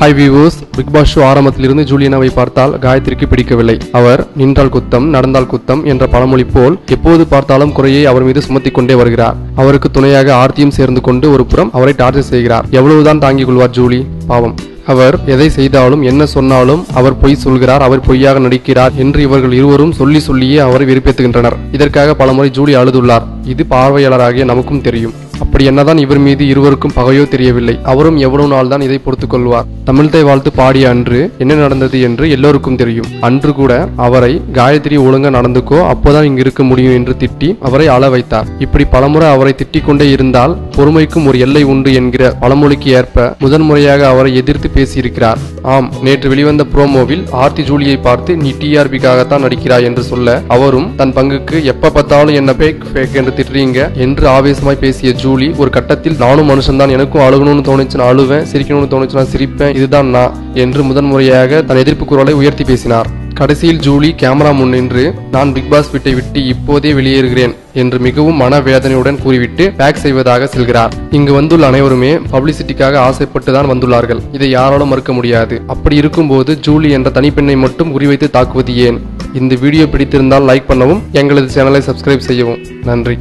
Hi viewers, Bigg Boss show ஆரம்பத்திலிருந்து ஜூலியனாவை பார்த்தால் காயத்ரிக்கு பிடிக்கவில்லை. அவர் நின்றால் குத்தம், நடந்தால் குத்தம் என்ற பழமொழி போல் எப்போது பார்த்தாலும் குறையை அவர் மீது சுமத்திக் கொண்டே வருகிறார். அவருக்கு துணையாக ஆர்த்தியும் சேர்ந்து கொண்டு ஒரு புறம் அவரை டார்ச்சர் செய்கிறார். எவ்வளவுதான் தாங்கிக் கொள்வார் ஜூலி? பாவம். அவர் எதை செய்தாலும் என்ன சொன்னாலும் அவர் பொய் சொல்கிறார், அவர் பொய்யாக நடிக்கிறார் என்று இவர்கள் இருவரும் சொல்லியே அவரை வெறுப்பேற்றுகின்றனர். இதற்காக பலமுறை ஜூலி அழுதுள்ளார். இது பார்வையாளராகிய நமக்கும் தெரியும். அப்படி என்னதான் இவர் மீது இருவருக்கும் பகையோ தெரியவில்லை. அவரும் எவ்வளவு நாள் தான் இதை பொறுத்துக் கொள்வார்? தமிழ்தாய் வாழ்த்து பாடிய அன்று என்ன நடந்தது என்று எல்லோருக்கும் தெரியும். அன்று கூட அவரை காயத்ரி ஒழுங்கா நடந்துக்கோ, அப்போதான் இங்கு இருக்க முடியும் என்று திட்டி அவரை அழ வைத்தார். இப்படி பலமுறை அவரை திட்டிக் கொண்டே இருந்தால் பொறுமைக்கும் ஒரு எல்லை உண்டு என்கிற பழமொழிக்கு ஏற்ப முதன்முறையாக அவரை எதிர்த்து பேசியிருக்கிறார். ஆம், நேற்று வெளிவந்த புரோமோவில் ஆர்த்தி ஜூலியை பார்த்து நீ டிஆர்பிக்காகத்தான் நடிக்கிறாய் என்று சொல்ல, அவரும் தன் பங்குக்கு எப்ப பார்த்தாலும் என்ன ஃபேக் என்று திட்டுறீங்க என்று ஆவேசமாய் பேசிய ஜூலி ஒரு கட்டத்தில் நானும் மனுஷன்தான், எனக்கும் அழுகணும்னு தோணுச்சு நான் அழுவேன், சிரிக்கணும்னு தோணுச்சு நான் சிரிப்பேன், இதுதான் நான் என்று முதன்முறையாக தன் எதிர்ப்பு குரலை உயர்த்தி பேசினார். கடைசியில் ஜூலி கேமரா முன் நின்று நான் பிக் பாஸ் வீட்டை விட்டு இப்போதே வெளியேறுகிறேன் என்று மிகவும் மனவேதனையுடன் கூறிவிட்டு பேக் செய்வதாக செல்கிறார். இங்கு வந்துள்ள அனைவருமே பப்ளிசிட்டிக்காக ஆசைப்பட்டு தான் வந்துள்ளார்கள். இதை யாராலும் மறுக்க முடியாது. அப்படி இருக்கும்போது ஜூலி என்ற தனிப்பெண்ணை மட்டும் குறிவைத்து தாக்குவது ஏன்? இந்த வீடியோ பிடித்திருந்தால் லைக் பண்ணவும், எங்களது சேனலை சப்ஸ்கிரைப் செய்யவும். நன்றி.